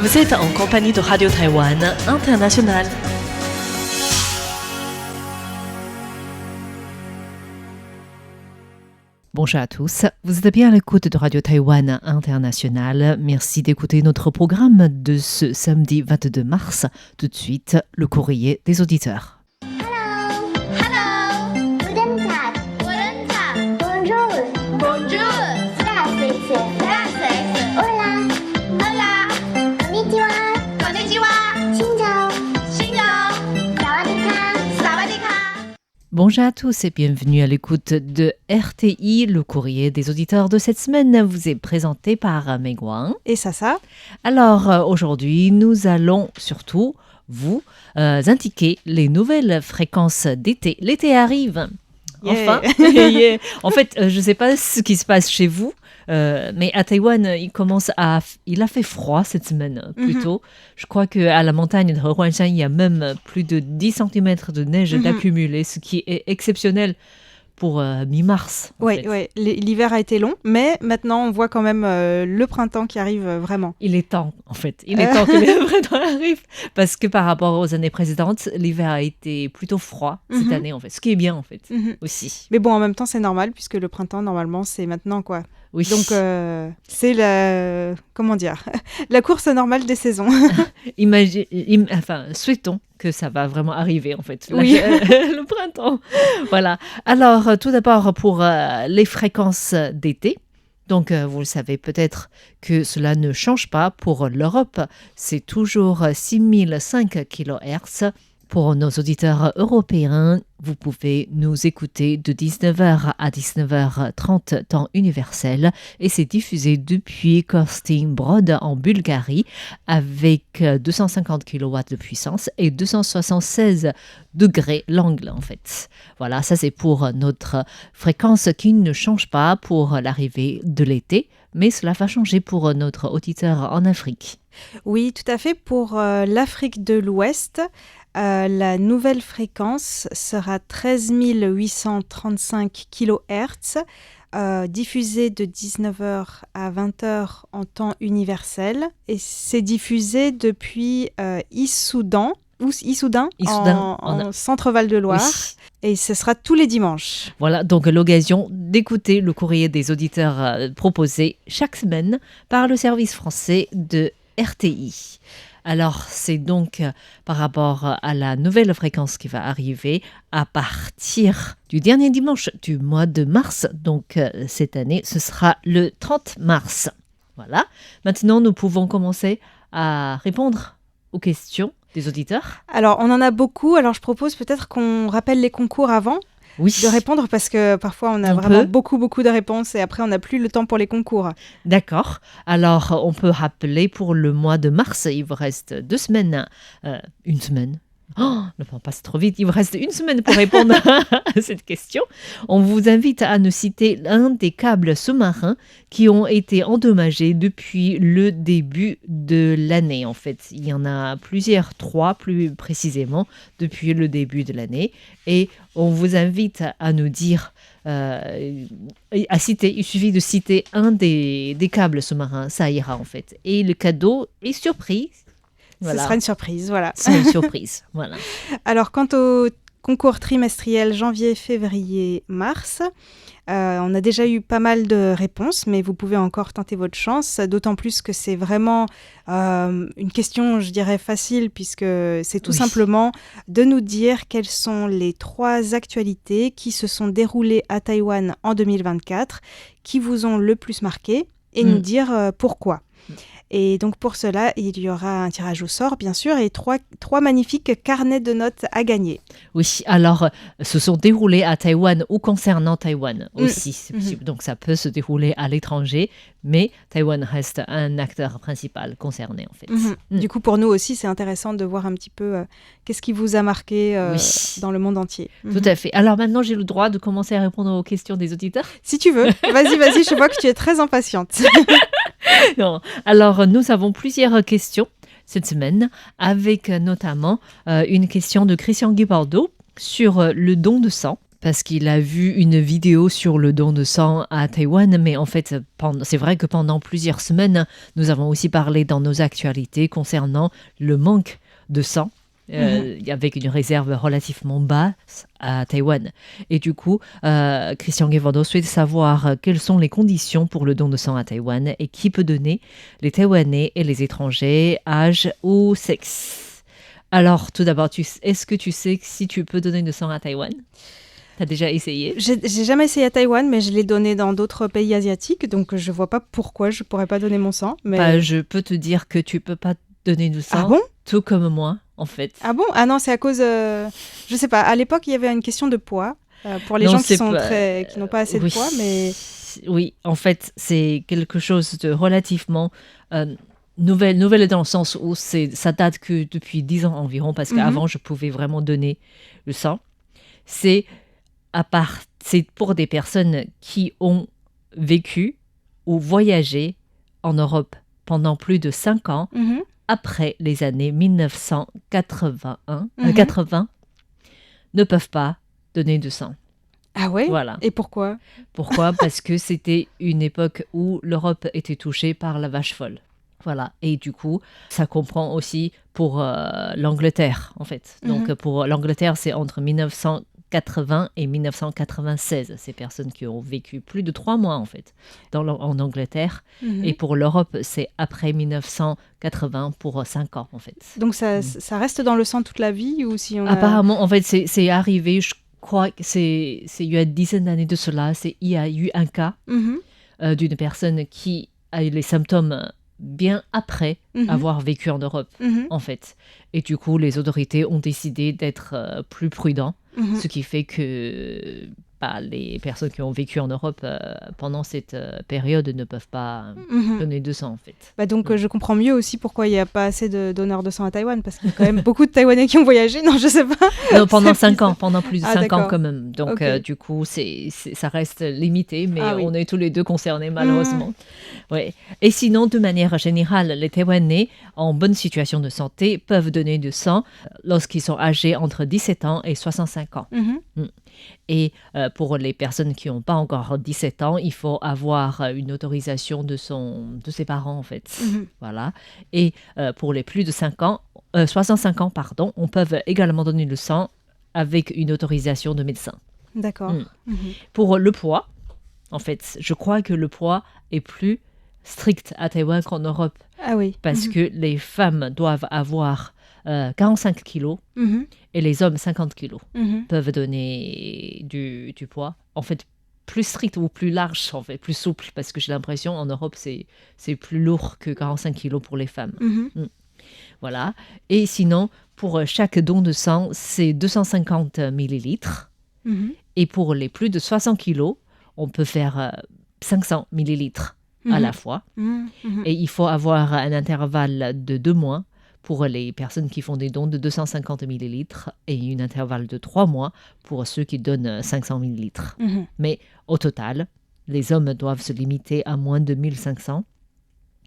Vous êtes en compagnie de Radio Taïwan International. Bonjour à tous, vous êtes bien à l'écoute de Radio Taïwan International. Merci d'écouter notre programme de ce samedi 22 mars. Tout de suite, le courrier des auditeurs. Bonjour à tous et bienvenue à l'écoute de RTI. Le courrier des auditeurs de cette semaine vous est présenté par Meguang et Sasa. Alors aujourd'hui, nous allons surtout vous indiquer les nouvelles fréquences d'été. L'été arrive. Enfin, yeah. En fait, je ne sais pas ce qui se passe chez vous, mais à Taïwan, il a fait froid cette semaine plutôt. Je crois qu'à la montagne de Huanshan, il y a même plus de 10 cm de neige d'accumuler, ce qui est exceptionnel pour mi-mars. Oui, l'hiver a été long, mais maintenant on voit quand même le printemps qui arrive vraiment. Il est temps, en fait. Il est temps que le printemps arrive, parce que par rapport aux années précédentes, l'hiver a été plutôt froid cette année, en fait. Ce qui est bien, en fait, aussi. Mais bon, en même temps, c'est normal, puisque le printemps, normalement, c'est maintenant, quoi. Oui. Donc, c'est la course normale des saisons. Souhaitons que ça va vraiment arriver, en fait, oui. Le printemps. Voilà. Alors, tout d'abord, pour les fréquences d'été. Donc, vous le savez peut-être que cela ne change pas pour l'Europe. C'est toujours 6005 kHz. Pour nos auditeurs européens, vous pouvez nous écouter de 19h à 19h30 temps universel et c'est diffusé depuis Korsting Brod en Bulgarie avec 250 kW de puissance et 276 degrés l'angle en fait. Voilà, ça c'est pour notre fréquence qui ne change pas pour l'arrivée de l'été, mais cela va changer pour notre auditeur en Afrique. Oui, tout à fait. Pour l'Afrique de l'Ouest, la nouvelle fréquence sera 13 835 kHz, diffusée de 19h à 20h en temps universel. Et c'est diffusé depuis Issoudun, en Centre-Val de Loire. Oui. Et ce sera tous les dimanches. Voilà, donc l'occasion d'écouter le courrier des auditeurs proposé chaque semaine par le service français de RTI. Alors, c'est donc par rapport à la nouvelle fréquence qui va arriver à partir du dernier dimanche du mois de mars. Donc, cette année, ce sera le 30 mars. Voilà. Maintenant, nous pouvons commencer à répondre aux questions des auditeurs. Alors, on en a beaucoup. Alors, je propose peut-être qu'on rappelle les concours avant. Oui. De répondre parce que parfois on a vraiment beaucoup de réponses et après on n'a plus le temps pour les concours. D'accord. Alors on peut rappeler pour le mois de mars, il vous reste 2 semaines, une semaine. Oh, ne pas passer trop vite, il vous reste 1 semaine pour répondre à cette question. On vous invite à nous citer l'un des câbles sous-marins qui ont été endommagés depuis le début de l'année. En fait, il y en a plusieurs, 3 plus précisément, depuis le début de l'année. Et on vous invite à nous dire, à citer, il suffit de citer un des câbles sous-marins, ça ira en fait. Et le cadeau est surprise. Voilà. Ce sera une surprise, voilà. C'est une surprise, voilà. Alors, quant au concours trimestriel janvier, février, mars, on a déjà eu pas mal de réponses, mais vous pouvez encore tenter votre chance, d'autant plus que c'est vraiment une question, je dirais, facile, puisque c'est tout simplement de nous dire quelles sont les 3 actualités qui se sont déroulées à Taïwan en 2024, qui vous ont le plus marqué, et nous dire pourquoi. Et donc pour cela, il y aura un tirage au sort, bien sûr, et 3 magnifiques carnets de notes à gagner. Oui, alors, se sont déroulés à Taïwan ou concernant Taïwan aussi, c'est possible. Donc ça peut se dérouler à l'étranger, mais Taïwan reste un acteur principal concerné, en fait. Du coup, pour nous aussi, c'est intéressant de voir un petit peu qu'est-ce qui vous a marqué dans le monde entier. Tout à fait. Alors maintenant, j'ai le droit de commencer à répondre aux questions des auditeurs. Si tu veux. Vas-y, je vois que tu es très impatiente. Non. Alors, nous avons plusieurs questions cette semaine, avec notamment une question de Christian Guibardo sur le don de sang. parce qu'il a vu une vidéo sur le don de sang à Taïwan, mais en fait, c'est vrai que pendant plusieurs semaines, nous avons aussi parlé dans nos actualités concernant le manque de sang, avec une réserve relativement basse à Taïwan. Et du coup, Christian Guevara souhaite savoir quelles sont les conditions pour le don de sang à Taïwan et qui peut donner, les Taïwanais et les étrangers, âge ou sexe. Alors, tout d'abord, est-ce que tu sais si tu peux donner du sang à Taïwan ? T'as déjà essayé ? J'ai jamais essayé à Taïwan, mais je l'ai donné dans d'autres pays asiatiques, donc je vois pas pourquoi je pourrais pas donner mon sang. Mais... je peux te dire que tu peux pas donner du sang. Ah bon ? Tout comme moi, en fait. Ah bon ? Ah non, c'est à cause... je sais pas, à l'époque, il y avait une question de poids, pour les gens qui n'ont pas assez de poids, mais... Oui, en fait, c'est quelque chose de relativement... Nouvelle dans le sens où ça date que depuis 10 ans environ, parce qu'avant, je pouvais vraiment donner le sang. C'est pour des personnes qui ont vécu ou voyagé en Europe pendant plus de 5 ans, après les années 1980, ne peuvent pas donner de sang. Ah ouais ? Voilà. Et pourquoi ? Pourquoi ? Parce que c'était une époque où l'Europe était touchée par la vache folle. Voilà, et du coup, ça comprend aussi pour l'Angleterre, en fait. Donc, pour l'Angleterre, c'est entre 1980 et 1996, ces personnes qui ont vécu plus de 3 mois, en fait, en Angleterre. Et pour l'Europe, c'est après 1980 pour 5 ans, en fait. Donc, ça reste dans le sang toute la vie ou si on a... Apparemment, en fait, c'est arrivé, je crois que c'est il y a une dizaine d'années de cela, il y a eu un cas d'une personne qui a eu les symptômes bien après avoir vécu en Europe, en fait. Et du coup, les autorités ont décidé d'être plus prudents, ce qui fait que les personnes qui ont vécu en Europe pendant cette période ne peuvent pas donner de sang, en fait. Donc, je comprends mieux aussi pourquoi il n'y a pas assez de donneurs de sang à Taïwan, parce qu'il y a quand même beaucoup de Taïwanais qui ont voyagé. Non, je sais pas. Non, pendant 5 ans, pendant plus de 5 ans quand même. Donc, okay. Du coup, ça reste limité, mais on est tous les deux concernés, malheureusement. Ouais. Et sinon, de manière générale, les Taïwanais en bonne situation de santé peuvent donner du sang lorsqu'ils sont âgés entre 17 ans et 65 ans. Et pour les personnes qui n'ont pas encore 17 ans, il faut avoir une autorisation de ses parents, en fait. Voilà. Et pour les plus de 65 ans, on peut également donner le sang avec une autorisation de médecin. D'accord. Pour le poids, en fait, je crois que le poids est plus strict à Taïwan qu'en Europe. Ah oui. Parce que les femmes doivent avoir 45 kilos et les hommes 50 kilos peuvent donner du poids. En fait, plus strict ou plus large, en fait, plus souple, parce que j'ai l'impression en Europe, c'est plus lourd que 45 kilos pour les femmes. Voilà. Et sinon, pour chaque don de sang, c'est 250 millilitres. Et pour les plus de 60 kilos, on peut faire 500 millilitres à la fois. Et il faut avoir un intervalle de 2 mois pour les personnes qui font des dons de 250 millilitres et un intervalle de 3 mois pour ceux qui donnent 500 millilitres. Mais au total, les hommes doivent se limiter à moins de 1500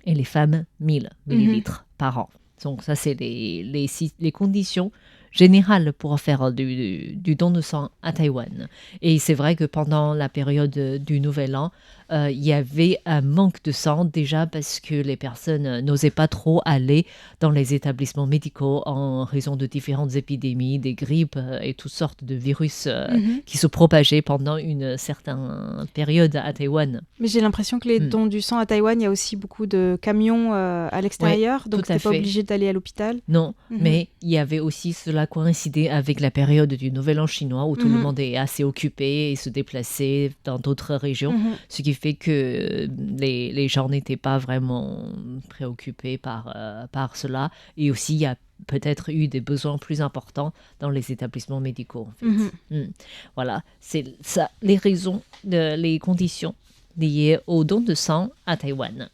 et les femmes 1000 millilitres par an. Donc ça, c'est les conditions générales pour faire du don de sang à Taïwan. Et c'est vrai que pendant la période du Nouvel An, il y avait un manque de sang déjà parce que les personnes n'osaient pas trop aller dans les établissements médicaux en raison de différentes épidémies, des grippes et toutes sortes de virus qui se propageaient pendant une certaine période à Taïwan. Mais j'ai l'impression que les dons du sang à Taïwan, il y a aussi beaucoup de camions à l'extérieur, donc tu n'es pas obligé d'aller à l'hôpital. Non, mais il y avait aussi cela coïncidé avec la période du Nouvel An chinois où tout le monde est assez occupé et se déplaçait dans d'autres régions, ce qui fait que les gens n'étaient pas vraiment préoccupés par cela. Et aussi, il y a peut-être eu des besoins plus importants dans les établissements médicaux. En fait. Voilà, c'est ça, les raisons, les conditions liées au don de sang à Taïwan.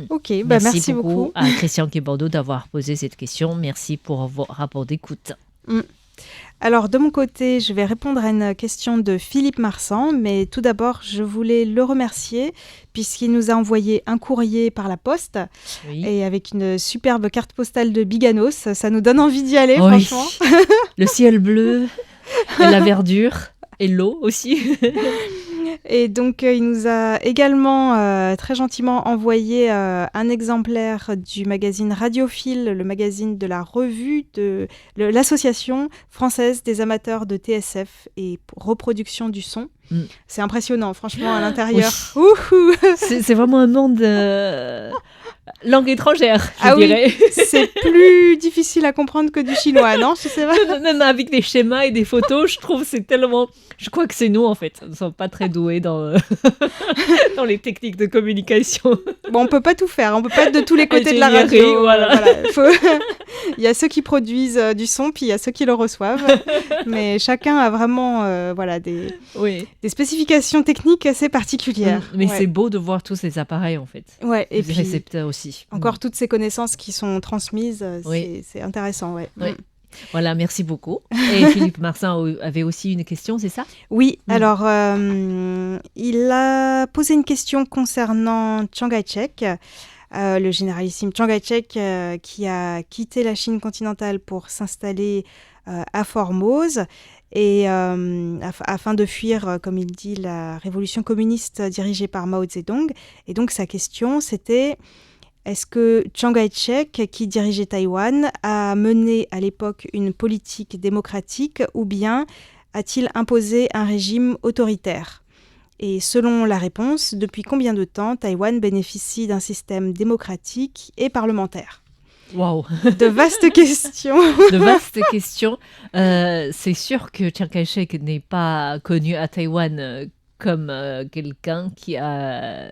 Ok, merci beaucoup à Christian Guevara d'avoir posé cette question. Merci pour vos rapports d'écoute. Alors, de mon côté, je vais répondre à une question de Philippe Marsan, mais tout d'abord, je voulais le remercier puisqu'il nous a envoyé un courrier par la poste et avec une superbe carte postale de Biganos. Ça nous donne envie d'y aller, franchement. Le ciel bleu, la verdure. Et l'eau aussi. Et donc, il nous a également très gentiment envoyé un exemplaire du magazine Radiophile, le magazine de la revue de l'Association française des amateurs de TSF et reproduction du son. C'est impressionnant, franchement, à l'intérieur. Oui. Ouhou. C'est vraiment un monde langue étrangère, je dirais. Oui, c'est plus difficile à comprendre que du chinois, non? Je sais pas. Même avec des schémas et des photos, je trouve que c'est tellement... Je crois que c'est nous, en fait. Nous ne sommes pas très doués dans les techniques de communication. Bon, on peut pas tout faire, on peut pas être de tous les côtés de la radio. Voilà. Il y a ceux qui produisent du son, puis il y a ceux qui le reçoivent. Mais chacun a vraiment des spécifications techniques assez particulières. Mais c'est beau de voir tous ces appareils, en fait. Ouais, et les puis récepteurs aussi. Encore toutes ces connaissances qui sont transmises, c'est intéressant. Ouais. Oui. Voilà, merci beaucoup. Et Philippe Marsan avait aussi une question, c'est ça? Oui, alors il a posé une question concernant Chiang Kai-shek, le généralissime Chiang Kai-shek qui a quitté la Chine continentale pour s'installer à Formose et afin de fuir, comme il dit, la révolution communiste dirigée par Mao Zedong. Et donc sa question, c'était... Est-ce que Chiang Kai-shek, qui dirigeait Taïwan, a mené à l'époque une politique démocratique ou bien a-t-il imposé un régime autoritaire? Et selon la réponse, depuis combien de temps Taïwan bénéficie d'un système démocratique et parlementaire? Waouh. De vastes questions. De vastes questions. C'est sûr que Chiang Kai-shek n'est pas connu à Taïwan comme quelqu'un qui a...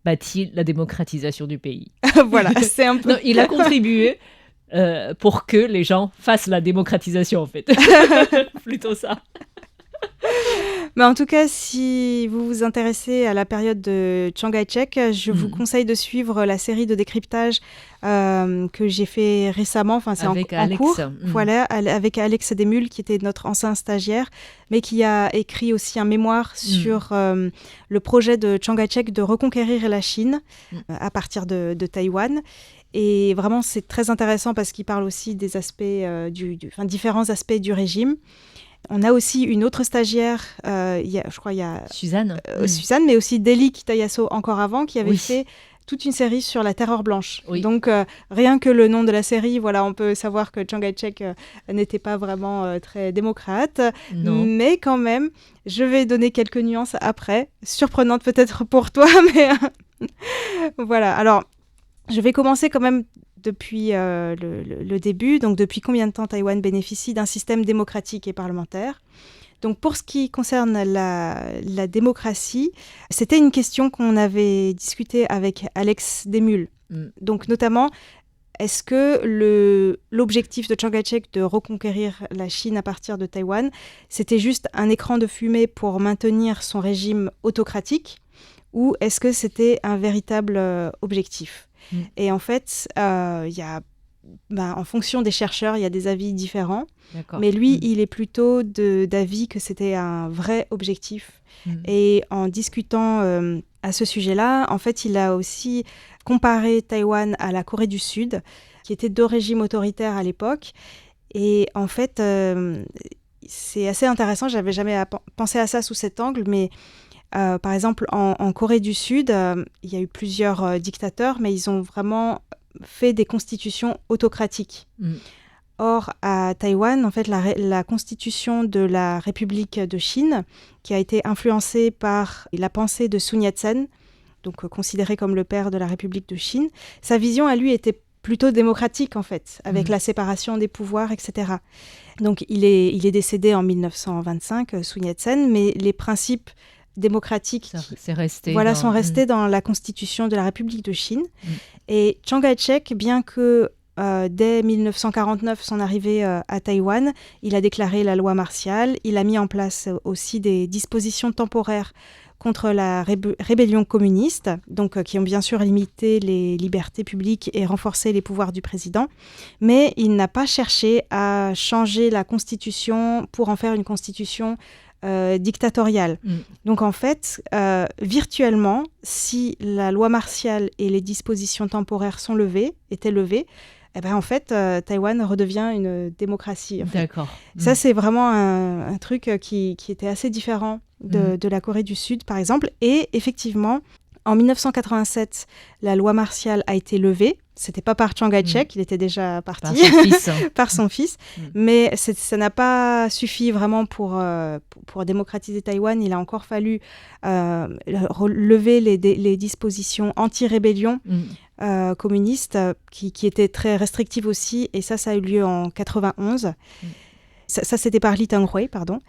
bâti la démocratisation du pays. Voilà, c'est un peu... Non, il a contribué pour que les gens fassent la démocratisation, en fait. Plutôt ça. Mais en tout cas, si vous vous intéressez à la période de Chiang Kai-shek, je vous conseille de suivre la série de décryptage que j'ai fait récemment. Enfin, c'est avec en Alex. cours. Voilà, avec Alex Desmules, qui était notre ancien stagiaire, mais qui a écrit aussi un mémoire sur le projet de Chiang Kai-shek de reconquérir la Chine à partir de Taïwan. Et vraiment, c'est très intéressant parce qu'il parle aussi des aspects, différents aspects du régime. On a aussi une autre stagiaire, je crois il y a Suzanne, mais aussi Deli Kitayaso encore avant, qui avait fait toute une série sur la terreur blanche. Oui. Donc rien que le nom de la série, voilà, on peut savoir que Chiang Kai-shek n'était pas vraiment très démocrate. Non. Mais quand même, je vais donner quelques nuances après, surprenantes peut-être pour toi, mais voilà. Alors, je vais commencer quand même depuis le début. Donc, depuis combien de temps Taïwan bénéficie d'un système démocratique et parlementaire? Donc, pour ce qui concerne la démocratie, c'était une question qu'on avait discutée avec Alex Desmules. Donc, notamment, est-ce que l'objectif de Chiang Kai-shek de reconquérir la Chine à partir de Taïwan, c'était juste un écran de fumée pour maintenir son régime autocratique, ou est-ce que c'était un véritable objectif? Et en fait, il y a, en fonction des chercheurs, il y a des avis différents. D'accord. Mais lui, il est plutôt d'avis que c'était un vrai objectif. Et en discutant à ce sujet-là, en fait, il a aussi comparé Taïwan à la Corée du Sud, qui étaient deux régimes autoritaires à l'époque. Et en fait, c'est assez intéressant. Je n'avais jamais pensé à ça sous cet angle, mais... par exemple, en Corée du Sud, il y a eu plusieurs dictateurs, mais ils ont vraiment fait des constitutions autocratiques. Or, à Taïwan, en fait, la constitution de la République de Chine, qui a été influencée par la pensée de Sun Yat-sen, donc considéré comme le père de la République de Chine, sa vision à lui était plutôt démocratique, en fait, avec la séparation des pouvoirs, etc. Donc, il est décédé en 1925, Sun Yat-sen, mais les principes démocratiques sont restés dans la constitution de la République de Chine. Et Chiang Kai-shek, bien que dès 1949, son arrivée à Taïwan, il a déclaré la loi martiale, il a mis en place aussi des dispositions temporaires contre la rébellion communiste, donc qui ont bien sûr limité les libertés publiques et renforcé les pouvoirs du président, mais il n'a pas cherché à changer la constitution pour en faire une constitution dictatoriale. Donc en fait, virtuellement, si la loi martiale et les dispositions temporaires étaient levées, eh ben, en fait, Taïwan redevient une démocratie. En fait. D'accord. Ça, c'est vraiment un truc qui était assez différent de la Corée du Sud, par exemple. Et effectivement, en 1987, la loi martiale a été levée. C'était pas par Chiang Kai-shek, il était déjà parti. Par son fils. Par son fils. Mais ça n'a pas suffi vraiment pour démocratiser Taïwan. Il a encore fallu lever les dispositions anti-rébellion communistes qui étaient très restrictives aussi. Et ça a eu lieu en 91. Ça, c'était par Lee Teng-hui, pardon.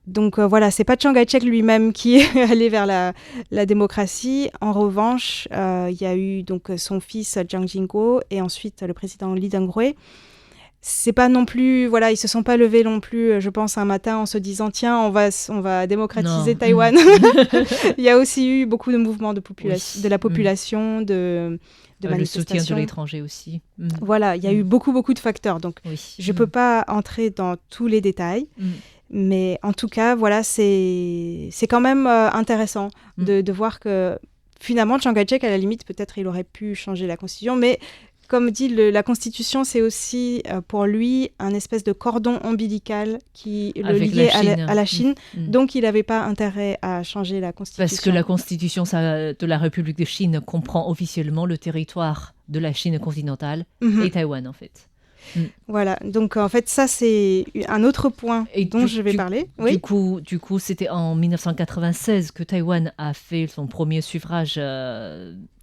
Donc voilà, c'est pas Chiang Kai-shek lui-même qui est allé vers la démocratie. En revanche, il y a eu donc son fils Jiang Jingguo et ensuite le président Lee Teng-hui. C'est pas non plus, voilà, ils se sont pas levés non plus, je pense, un matin en se disant tiens, on va démocratiser Taïwan. Il y a aussi eu beaucoup de mouvements de la population, de manifestations. Le soutien de l'étranger aussi. Voilà, il y a eu beaucoup de facteurs. Donc, je peux pas entrer dans tous les détails. Mais en tout cas, voilà, c'est quand même intéressant de voir que finalement, Chiang Kai-shek, à la limite, peut-être il aurait pu changer la constitution, mais comme dit, la constitution, c'est aussi pour lui un espèce de cordon ombilical qui le liait à la Chine. Donc, il n'avait pas intérêt à changer la constitution. Parce que la constitution de la République de Chine comprend officiellement le territoire de la Chine continentale et Taïwan, en fait. Voilà, donc en fait ça c'est un autre point dont je vais parler. Du coup, c'était en 1996 que Taïwan a fait son premier suffrage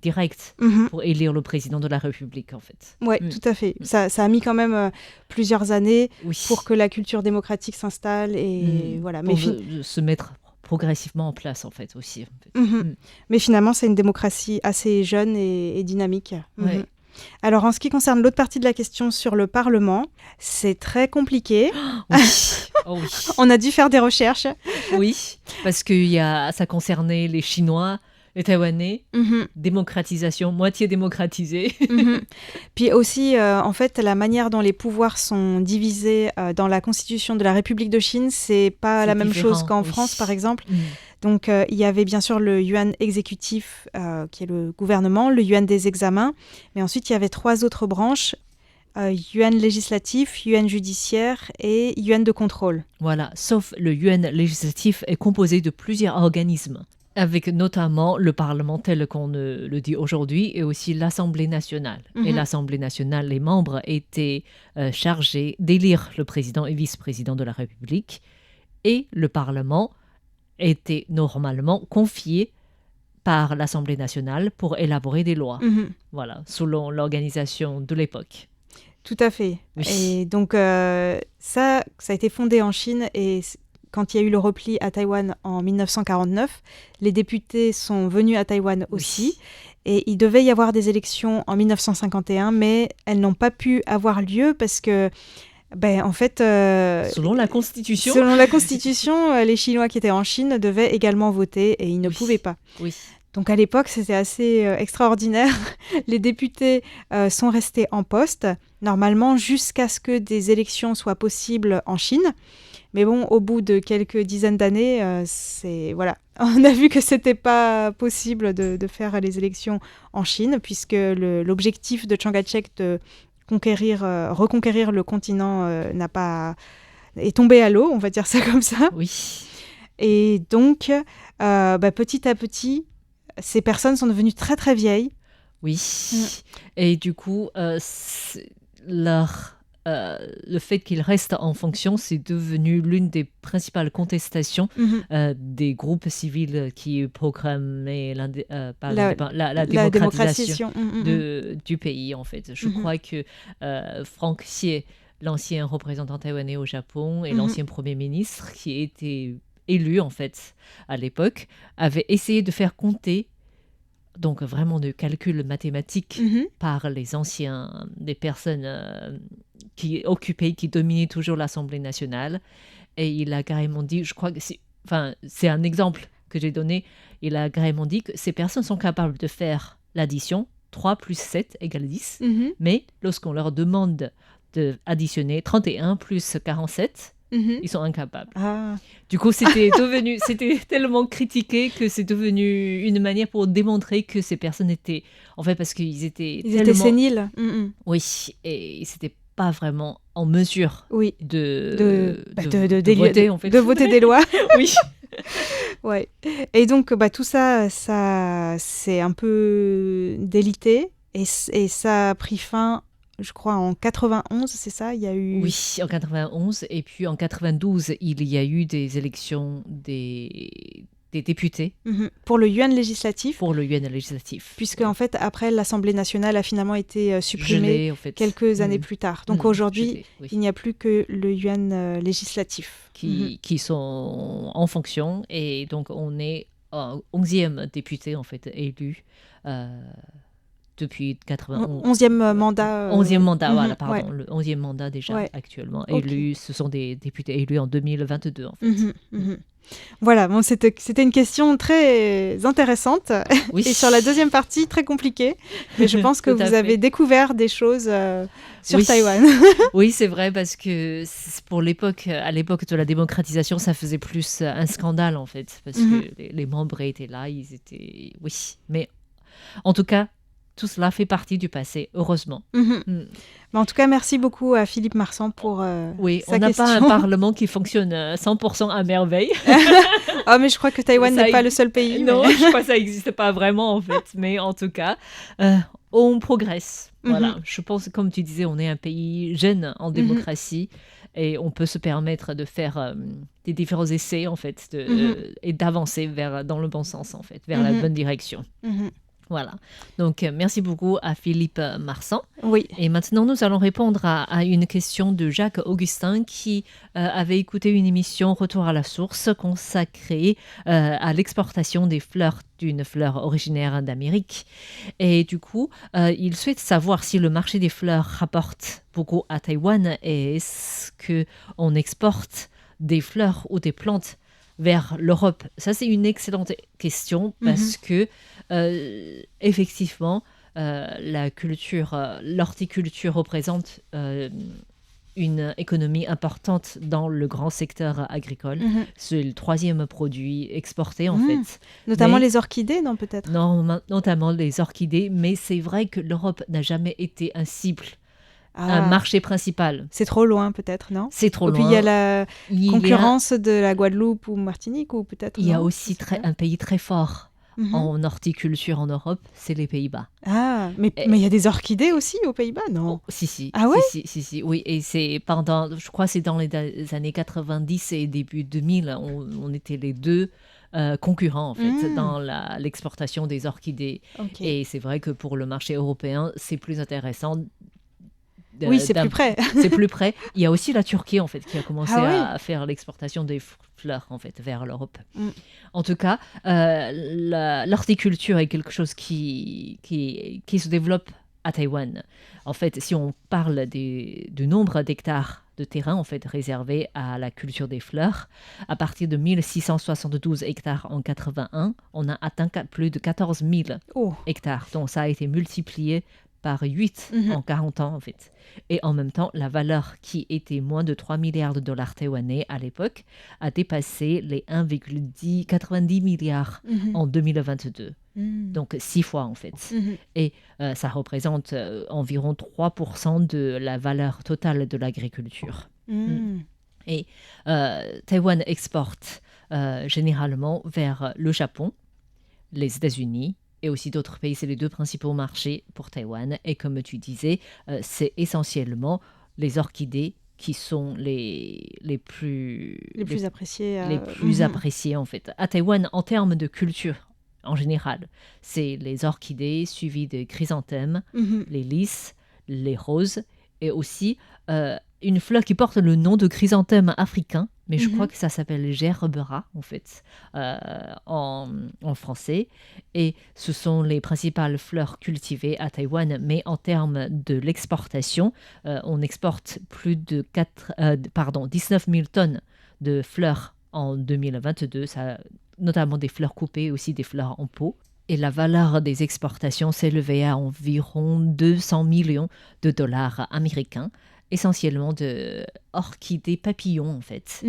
direct pour élire le président de la République en fait. Oui, tout à fait. Ça a mis quand même plusieurs années pour que la culture démocratique s'installe et voilà. Pour se mettre progressivement en place en fait aussi. Mais finalement c'est une démocratie assez jeune et dynamique. Ouais. Alors, en ce qui concerne l'autre partie de la question sur le Parlement, c'est très compliqué. Oui. On a dû faire des recherches. Oui, parce que ça concernait les Chinois, les Taïwanais, démocratisation, moitié démocratisée. Puis aussi, en fait, la manière dont les pouvoirs sont divisés dans la Constitution de la République de Chine, c'est pas la même chose qu'en France, par exemple. Donc, il y avait bien sûr le yuan exécutif, qui est le gouvernement, le yuan des examens, mais ensuite, il y avait 3 autres branches, yuan législatif, yuan judiciaire et yuan de contrôle. Voilà, sauf le yuan législatif est composé de plusieurs organismes, avec notamment le Parlement tel qu'on le dit aujourd'hui et aussi l'Assemblée nationale. Et l'Assemblée nationale, les membres étaient chargés d'élire le président et vice-président de la République, et le Parlement était normalement confié par l'Assemblée nationale pour élaborer des lois, voilà, selon l'organisation de l'époque. Tout à fait. Oui. Et donc, ça a été fondé en Chine et quand il y a eu le repli à Taïwan en 1949, les députés sont venus à Taïwan aussi. Et il devait y avoir des élections en 1951, mais elles n'ont pas pu avoir lieu parce que en fait, selon la Constitution, les Chinois qui étaient en Chine devaient également voter et ils ne pouvaient pas. Oui. Donc à l'époque, c'était assez extraordinaire. Les députés sont restés en poste, normalement jusqu'à ce que des élections soient possibles en Chine. Mais bon, au bout de quelques dizaines d'années, voilà. On a vu que c'était pas possible de faire les élections en Chine, puisque l'objectif de Chiang Kai-shek de reconquérir le continent est tombé à l'eau, on va dire ça comme ça. Oui. Et donc, petit à petit, ces personnes sont devenues très très vieilles. Oui. Et du coup, le fait qu'ils restent en fonction, c'est devenu l'une des principales contestations des groupes civils qui proclamaient la démocratisation du pays, en fait. Je crois que Frank Xie, l'ancien représentant taïwanais au Japon, et l'ancien premier ministre, qui était élu, en fait, à l'époque, avait essayé de faire compter, donc vraiment de calculs mathématiques par des personnes qui occupaient, qui dominaient toujours l'Assemblée nationale. Et il a carrément dit, je crois que c'est un exemple que j'ai donné, il a carrément dit que ces personnes sont capables de faire l'addition, 3 plus 7 égale 10, mais lorsqu'on leur demande d'additionner 31 plus 47, Mhm. Ils sont incapables. Ah, Du coup, c'était tellement critiqué que c'est devenu une manière pour démontrer que ces personnes étaient, en fait, parce qu'ils étaient ils étaient tellement, séniles. Mhm. oui, et ils n'étaient pas vraiment en mesure Oui. de Délire- voter, en fait. de voter des lois. Oui. Ouais. Et donc, tout ça, c'est un peu délité. Et ça a pris fin, je crois, en 91, c'est ça? Il y a eu... Oui, en 91 et puis en 92, il y a eu des élections des députés Mhm. Pour le yuan législatif, pour le yuan législatif. puisque en fait, après, l'Assemblée nationale a finalement été supprimée Gelé, en fait. quelques années plus tard. Donc aujourd'hui, Gelé, oui. il n'y a plus que le yuan législatif. Mhm. qui sont en fonction et donc on est 11e député en fait élu depuis 91. 11e mandat. 11e mandat, mhm, voilà, pardon, ouais. le 11e mandat déjà Ouais. actuellement Ok. élu. Ce sont des députés élus en 2022 en fait. Mhm, mhm. Voilà, bon, c'était une question très intéressante Oui. et sur la deuxième partie très compliquée. Mais je pense que Tout à vous fait. avez découvert des choses sur Oui. Taïwan. Oui, c'est vrai parce que pour l'époque, à l'époque de la démocratisation, ça faisait plus un scandale en fait parce Mhm. que les membres étaient là, ils étaient, oui, mais en tout cas, tout cela fait partie du passé, heureusement. Mhm. Mm. Mais en tout cas, merci beaucoup à Philippe Marsan pour Oui, sa on n'a question. pas un parlement qui fonctionne 100% à merveille. Ah, mais je crois que Taïwan Ça n'est pas ex- le seul pays. Non, mais- je crois que ça n'existe pas vraiment en fait, mais en tout cas, on progresse. Voilà, je pense, comme tu disais, on est un pays jeune en démocratie et on peut se permettre de faire des différents essais en fait et d'avancer dans le bon sens en fait, vers la bonne direction. Mhm. Voilà. Donc, merci beaucoup à Philippe Marsan. Oui. Et maintenant, nous allons répondre à une question de Jacques Augustin qui avait écouté une émission Retour à la source consacrée à l'exportation des fleurs d'une fleur originaire d'Amérique. Et du coup, il souhaite savoir si le marché des fleurs rapporte beaucoup à Taïwan et est-ce qu'on exporte des fleurs ou des plantes vers l'Europe. Ça, c'est une excellente question parce que, effectivement, l'horticulture représente une économie importante dans le grand secteur agricole. Mhm. C'est le 3e produit exporté, en fait. Notamment Mais- les orchidées, non, peut-être? Notamment les orchidées, mais c'est vrai que l'Europe n'a jamais été un cible, Ah, un marché principal. c'est trop loin, peut-être, non? C'est trop Et puis loin. il y a la Il y a- concurrence de la Guadeloupe ou Martinique, ou peut-être. Il y a non? aussi Je sais pas. un pays très fort Mhm. en horticulture en Europe, c'est les Pays-Bas. Ah, mais Et- il y a des orchidées aussi aux Pays-Bas, non? Oh, si. Ah ouais? Si, oui. Et c'est pendant, je crois, c'est dans les années 90 et début 2000, on était les deux concurrents en fait dans l'exportation des orchidées. Ok. Et c'est vrai que pour le marché européen, c'est plus intéressant. Oui, c'est plus près. C'est plus près. Il y a aussi la Turquie en fait qui a commencé Ah oui. à faire l'exportation des fleurs en fait vers l'Europe. Mm. En tout cas, l'horticulture est quelque chose qui se développe à Taïwan. En fait, si on parle du nombre d'hectares de terrain en fait réservés à la culture des fleurs, à partir de 1672 hectares en 81, on a atteint plus de 14 000 Oh. hectares. Donc ça a été multiplié par 8 en 40 ans en fait. Et en même temps, la valeur qui était moins de 3 milliards de dollars taïwanais à l'époque a dépassé les 1,90 milliards en 2022. Mm. Donc 6 fois en fait. Mhm. Et ça représente environ 3% de la valeur totale de l'agriculture. Mm. Et Taïwan exporte généralement vers le Japon, les États-Unis et aussi d'autres pays. C'est les deux principaux marchés pour Taïwan. Et comme tu disais, c'est essentiellement les orchidées qui sont les plus appréciés. les plus appréciés en fait. À Taïwan, en termes de culture en général, c'est les orchidées suivies des chrysanthèmes, Mhm. les lys, les roses et aussi une fleur qui porte le nom de chrysanthème africain, mais je crois que ça s'appelle gerbera en fait en français. Et ce sont les principales fleurs cultivées à Taïwan, mais en termes de l'exportation, on exporte plus de 19 000 tonnes de fleurs en 2022, notamment des fleurs coupées, aussi des fleurs en pot. Et la valeur des exportations s'élevait à environ 200 millions de dollars américains. essentiellement de orchidées papillons, en fait,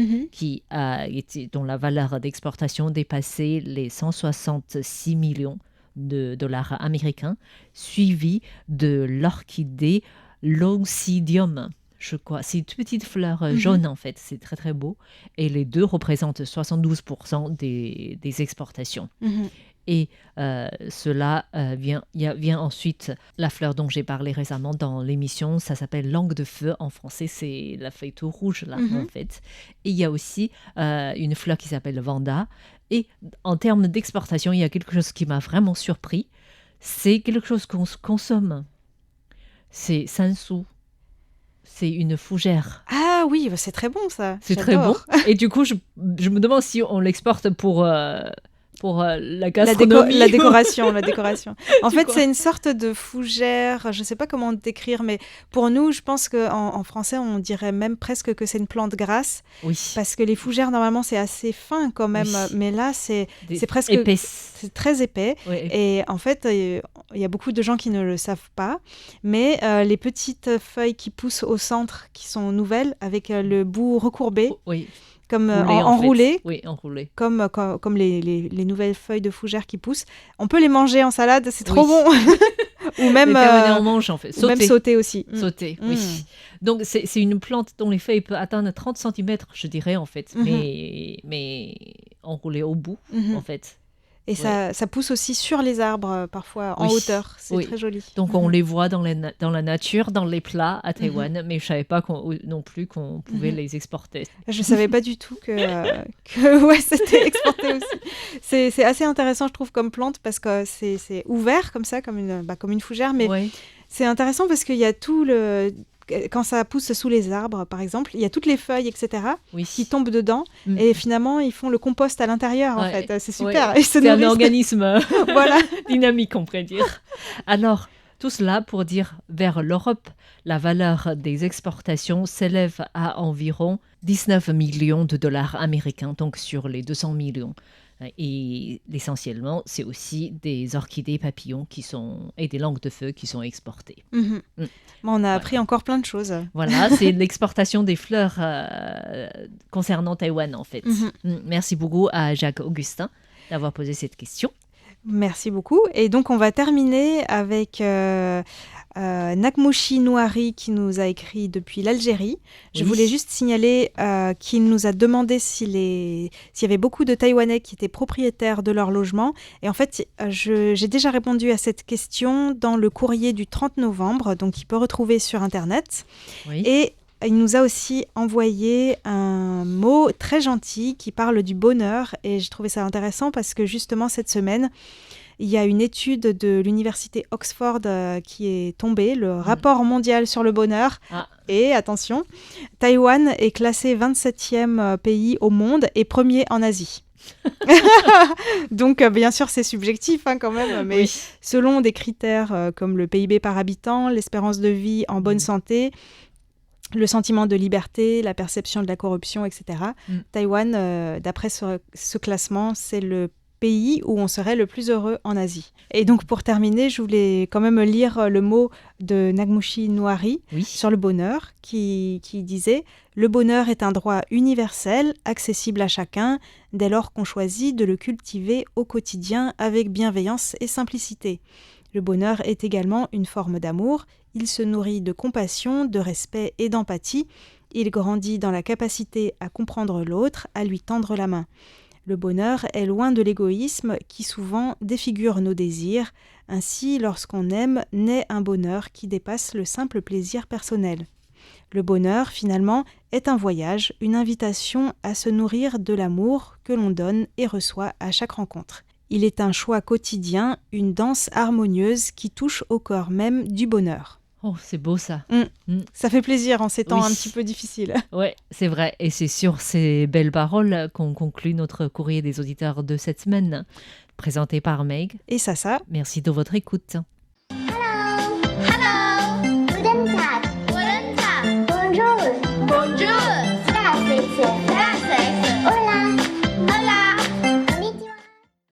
dont la valeur d'exportation dépassait les 166 millions de dollars américains, suivi de l'orchidée Leucidium. Je crois, c'est une petite fleur jaune en fait, c'est très très beau. Et les deux représentent 72% des exportations. Et cela vient ensuite, la fleur dont j'ai parlé récemment dans l'émission, ça s'appelle langue de feu en français, c'est la feuille tout rouge là en fait. Et il y a aussi une fleur qui s'appelle Vanda. Et en termes d'exportation, il y a quelque chose qui m'a vraiment surpris, c'est quelque chose qu'on consomme. C'est Sansu. C'est une fougère. Ah oui, bah c'est très bon ça. C'est très bon. Et du coup, je me demande si on l'exporte pour la gastronomie. La décoration. En fait, c'est une sorte de fougère, je ne sais pas comment décrire, mais pour nous, je pense qu'en français, on dirait même presque que c'est une plante grasse. Oui. Parce que les fougères, normalement, c'est assez fin quand même. Oui. Mais là, c'est presque... épaisse. C'est très épais. Oui. Et en fait, il y a beaucoup de gens qui ne le savent pas. Mais les petites feuilles qui poussent au centre, qui sont nouvelles, avec le bout recourbé... Oui. Comme enroulé, oui, enroulé. Comme les nouvelles feuilles de fougère qui poussent. On peut les manger en salade, c'est trop bon. Ou même on mange en fait. Même sauter aussi. Sauter, oui. Donc c'est une plante dont les feuilles peuvent atteindre 30 cm, je dirais en fait, mais enroulées au bout en fait. Et ça pousse aussi sur les arbres, parfois, en hauteur. C'est très joli. Donc, on les voit dans la nature, dans les plats à Taïwan, mais je ne savais pas non plus qu'on pouvait les exporter. Je ne savais pas du tout que c'était exporté aussi. C'est assez intéressant, je trouve, comme plante, parce que c'est ouvert comme ça, comme une fougère, mais c'est intéressant parce qu'il y a tout le... Quand ça pousse sous les arbres, par exemple, il y a toutes les feuilles, etc., qui tombent dedans. Et finalement, ils font le compost à l'intérieur, en fait. C'est super. C'est un organisme dynamique, on pourrait dire. Alors, tout cela pour dire, vers l'Europe, la valeur des exportations s'élève à environ 19 millions de dollars américains, donc sur les 200 millions. Et essentiellement, c'est aussi des orchidées papillons et des langues de feu qui sont exportées. Bon, on a appris encore plein de choses. Voilà, c'est l'exportation des fleurs concernant Taïwan, en fait. Merci beaucoup à Jacques Augustin d'avoir posé cette question. Merci beaucoup. Et donc, on va terminer avec Nakmushi Nouari qui nous a écrit depuis l'Algérie. Je voulais juste signaler qu'il nous a demandé s'il y avait beaucoup de Taïwanais qui étaient propriétaires de leur logement. Et en fait, j'ai déjà répondu à cette question dans le courrier du 30 novembre, donc il peut retrouver sur Internet. Et il nous a aussi envoyé un mot très gentil qui parle du bonheur. Et j'ai trouvé ça intéressant parce que justement, cette semaine, il y a une étude de l'université Oxford qui est tombée, le rapport mondial sur le bonheur. Et attention, Taïwan est classé 27e pays au monde et premier en Asie. Donc, bien sûr, c'est subjectif quand même, mais selon des critères comme le PIB par habitant, l'espérance de vie en bonne santé, le sentiment de liberté, la perception de la corruption, etc. Taïwan, d'après ce classement, c'est le pays où on serait le plus heureux en Asie. Et donc, pour terminer, je voulais quand même lire le mot de Nakmushi Nouari sur le bonheur, qui disait « Le bonheur est un droit universel, accessible à chacun, dès lors qu'on choisit de le cultiver au quotidien avec bienveillance et simplicité. Le bonheur est également une forme d'amour. Il se nourrit de compassion, de respect et d'empathie. Il grandit dans la capacité à comprendre l'autre, à lui tendre la main. Le bonheur est loin de l'égoïsme qui souvent défigure nos désirs. Ainsi, lorsqu'on aime, naît un bonheur qui dépasse le simple plaisir personnel. Le bonheur, finalement, est un voyage, une invitation à se nourrir de l'amour que l'on donne et reçoit à chaque rencontre. Il est un choix quotidien, une danse harmonieuse qui touche au corps même du bonheur. » Oh, c'est beau ça. Ça fait plaisir en ces temps un petit peu difficiles. Oui, c'est vrai. Et c'est sur ces belles paroles qu'on conclut notre courrier des auditeurs de cette semaine, présenté par Meg et Sasa. Merci de votre écoute.